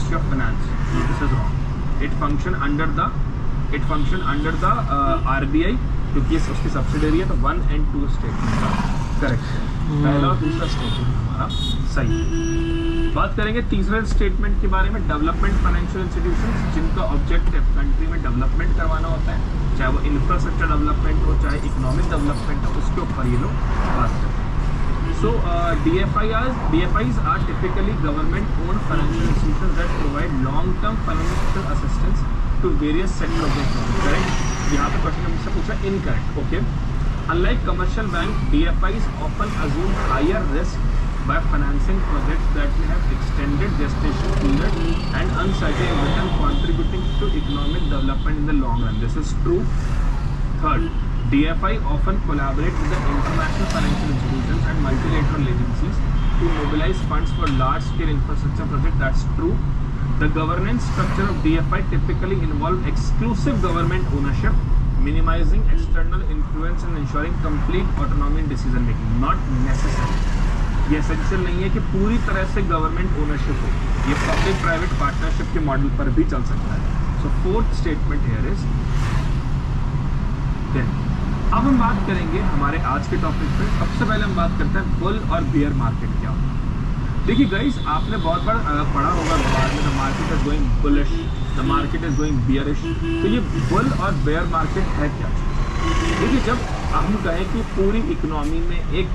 Ministry of finance, this is wrong. It function under the RBI, क्योंकि उसकी subsidiary है, तो 1 and 2 स्टेटमेंट का करेक्ट है। पहला और दूसरा स्टेटमेंट हमारा सही है। बात करेंगे तीसरे स्टेटमेंट के बारे में, डेवलपमेंट फाइनेंशियल इंस्टीट्यूशंस जिनका ऑब्जेक्टिव कंट्री में डेवलपमेंट करवाना होता है, चाहे वो इंफ्रास्ट्रक्चर डेवलपमेंट हो, चाहे इकोनॉमिक डेवलपमेंट हो, उसके ऊपर ये लोग बात करते हैं। So DFIs are typically government-owned financial institutions that provide long-term financial assistance to various sectors of the economy. Correct? यहाँ पे क्वेश्चन हमसे पूछा incorrect. Okay. Unlike commercial bank, DFIs often assume higher risk by financing projects that may have extended gestation period and uncertain return, contributing to economic development in the long run. This is true. Third, DFI often collaborate with the international financial institutions and multilateral agencies to mobilize funds for large-scale infrastructure projects. That's true. The governance structure of DFI typically involve exclusive government ownership, minimizing external influence and ensuring complete autonomy in decision making. Not necessary. ये essential नहीं है कि पूरी तरह से government ownership हो, ये public private partnership के मॉडल पर भी चल सकता है। So fourth statement here is then. अब हम बात करेंगे हमारे आज के टॉपिक पे। सबसे पहले हम बात करते हैं बुल और बियर मार्केट क्या होता है। देखिए गाइस, आपने बहुत बार पढ़ा होगा अखबार में, the market is going bullish, the market is going bearish. तो ये बुल और बियर मार्केट है क्या? देखिए, जब हम कहें कि पूरी इकोनॉमी में एक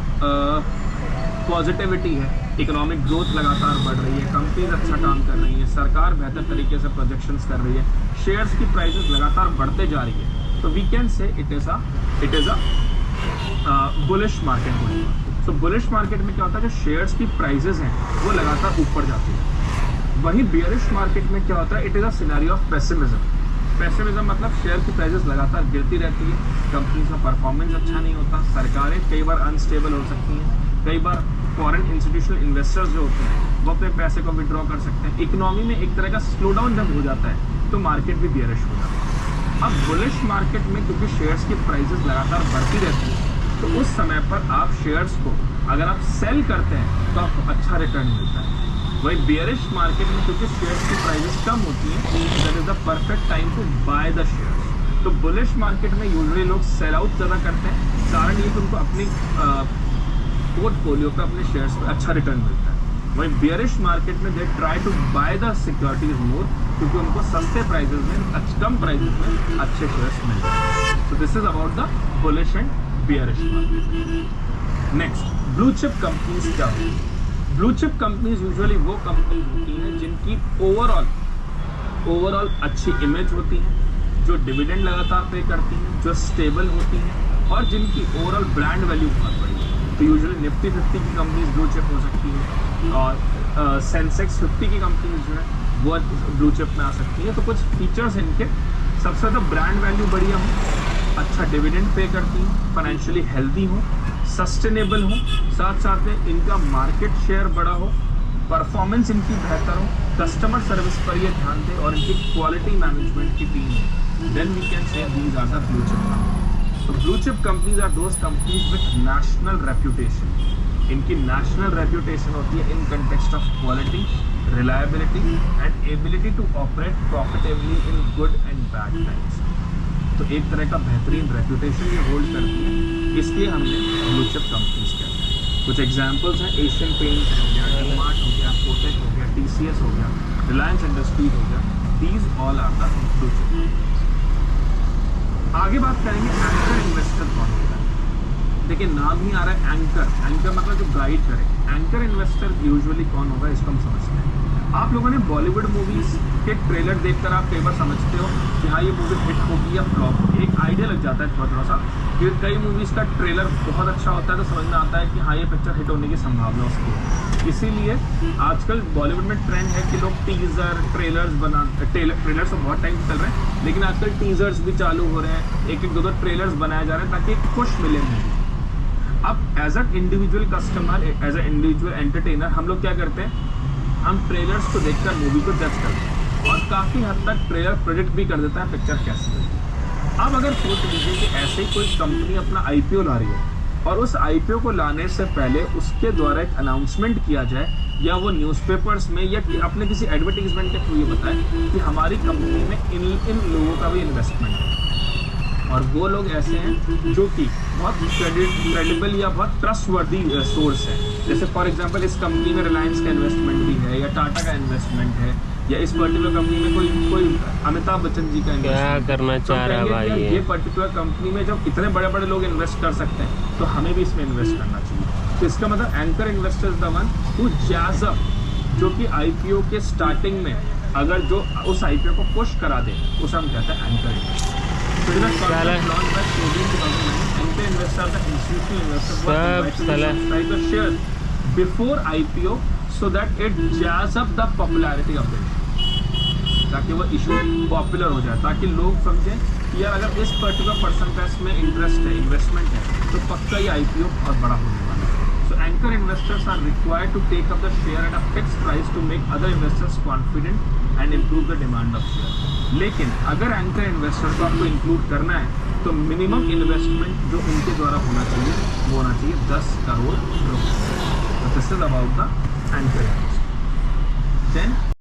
पॉजिटिविटी है, इकोनॉमिक ग्रोथ लगातार बढ़ रही है, कंपनीज अच्छा काम कर रही है, सरकार बेहतर तरीके से प्रोजेक्शंस कर रही है, शेयर्स की प्राइसेस लगातार बढ़ते जा रही है, तो we can say it is a bullish market going on. So bullish market में क्या होता है, जो शेयर्स की प्राइसेस हैं वो लगातार ऊपर जाती है। वहीं बियरिश मार्केट में क्या होता है, it is a scenario of pessimism. Pessimism मतलब शेयर की प्राइसेस लगातार गिरती रहती है, कंपनीज का परफॉर्मेंस अच्छा नहीं होता, सरकारें कई बार अनस्टेबल हो सकती हैं, कई बार फॉरेन इंस्टीट्यूशनल इन्वेस्टर्स जो होते हैं वो अपने पैसे को विड्रॉ कर सकते हैं। इकोनॉमी में एक तरह का स्लो डाउन जब हो जाता है तो मार्केट भी बियरिश हो जाता है। अब बुलिश मार्केट में क्योंकि शेयर्स की प्राइसेस लगातार बढ़ती रहती है, तो उस समय पर आप शेयर्स को अगर आप सेल करते हैं तो आपको अच्छा रिटर्न मिलता है। वही बियरिश मार्केट में क्योंकि शेयर्स की प्राइसेस कम होती हैं, that is the perfect time to buy the shares. तो बुलिश मार्केट में यूजुअली लोग सेल आउट ज़्यादा करते हैं, कारण ये कि उनको अपनी पोर्टफोलियो पे अपने शेयर्स पे अच्छा रिटर्न मिलता है। वहीं बियरिश मार्केट में they try to buy the securities more, क्योंकि उनको सस्ते प्राइसेस में, कम प्राइसेस में अच्छे शेयर्स मिलते हैं। So this is about the bullish and bearish market. Next, blue chip companies क्या होती है? ब्लू चिप कंपनीज यूजुअली वो कंपनीज होती हैं जिनकी ओवरऑल अच्छी इमेज होती है, जो डिविडेंड लगातार पे करती हैं, जो स्टेबल होती हैं और जिनकी ओवरऑल ब्रांड वैल्यू बहुत बड़ी है। तो यूजुअली निफ्टी 50 की कंपनीज ब्लू चिप हो सकती है और सेंसेक्स 50 की कंपनीज जो है वो ब्लू चिप में आ सकती है। तो कुछ फीचर्स इनके, सबसे ज़्यादा ब्रांड वैल्यू बढ़िया हो, अच्छा डिविडेंड पे करती हो, फाइनेंशियली हेल्दी हो, सस्टेनेबल हो, साथ साथ में इनका मार्केट शेयर बड़ा हो, परफॉर्मेंस इनकी बेहतर हो, कस्टमर सर्विस पर ये ध्यान दे और इनकी क्वालिटी मैनेजमेंट की टीम हो, then we can say these are the blue chip companies. तो blue chip companies are those companies with national reputation. इनकी नेशनल रेप्यूटेशन होती है in context of quality, reliability and ability to operate profitably in good and bad times. तो एक तरह का बेहतरीन reputation ये होल्ड करती है, इसलिए हमने ब्लू चिप कंपनीज कहते हैं। कुछ एग्जांपल्स हैं, एशियन पेंट हो गया, डीमार्ट हो गया, कोटेक हो गया, TCS हो गया, रिलायंस इंडस्ट्रीज हो गया, these all are the blue chip companies. आगे बात करेंगे एंकर इन्वेस्टर कौन होता है। देखिए, नाम ही आ रहा है एंकर, एंकर मतलब जो गाइड करे। एंकर इन्वेस्टर यूजुअली कौन होगा, इसको हम समझते हैं। आप लोगों ने बॉलीवुड मूवीज के ट्रेलर देखकर आप कई बार समझते हो कि हाँ ये मूवी हिट होगी या फ्लॉप होगी, एक आइडिया लग जाता है थोड़ा सा। कि कई मूवीज का ट्रेलर बहुत अच्छा होता है तो समझ में आता है कि हाँ ये पिक्चर हिट होने की संभावना उसकी है। इसीलिए आजकल बॉलीवुड में ट्रेंड है कि लोग टीजर ट्रेलर्स ट्रेलर्स तो बहुत टाइम से चल रहे हैं, लेकिन आजकल टीजर्स भी चालू हो रहे हैं, एक दो ट्रेलर्स बनाए जा रहे हैं ताकि खुश मिले मूवी। अब as a individual customer, as a individual entertainer, हम लोग क्या करते हैं, हम ट्रेलर्स को देखकर मूवी को जज करते हैं और काफ़ी हद तक ट्रेलर प्रेडिक्ट भी कर देता है पिक्चर कैसी है। अब अगर सोच लीजिए कि ऐसे ही कोई कंपनी अपना IPO ला रही है और उस आईपीओ को लाने से पहले उसके द्वारा एक अनाउंसमेंट किया जाए, या वो न्यूज़पेपर्स में या अपने किसी एडवर्टीजमेंट के थ्रू ये बताए कि हमारी कंपनी में इन लोगों का भी इन्वेस्टमेंट है, और वो लोग ऐसे हैं जो कि बहुत क्रेडिबल या बहुत ट्रस्टवर्दी सोर्स है। जैसे फॉर एग्जांपल इस कंपनी में रिलायंस का इन्वेस्टमेंट भी है, या टाटा का इन्वेस्टमेंट है, या इस पर्टिकुलर कंपनी में कोई अमिताभ बच्चन जी का इन्वेस्टमेंट। क्या करना चाह रहा है भाई ये पर्टिकुलर कंपनी में जब इतने बड़े बड़े लोग इन्वेस्ट कर सकते हैं तो हमें भी इसमें इन्वेस्ट करना चाहिए। तो इसका मतलब anchor investor is the one who jazz up, जो कि आईपीओ के स्टार्टिंग में अगर जो उस आईपीओ को पुश करा दे उसे हम कहते हैं anchor investor. Before IPO so that it jazz up the popularity of it, ताकि वो इशू पॉपुलर हो जाए, ताकि लोग समझें कि यार अगर इस पर्टिकुलर पर्सन का इसमें इंटरेस्ट है, इन्वेस्टमेंट है, तो पक्का ये आईपीओ बहुत बड़ा होने वाला है। So anchor investors are required to take up the share at a fixed price to make other investors confident and improve the demand of share. लेकिन अगर एंकर इन्वेस्टर को आपको इंक्लूड करना है तो मिनिमम इन्वेस्टमेंट जो उनके द्वारा होना चाहिए वो होना चाहिए 10 करोड़ रुपये। This is about the anchor investor. Then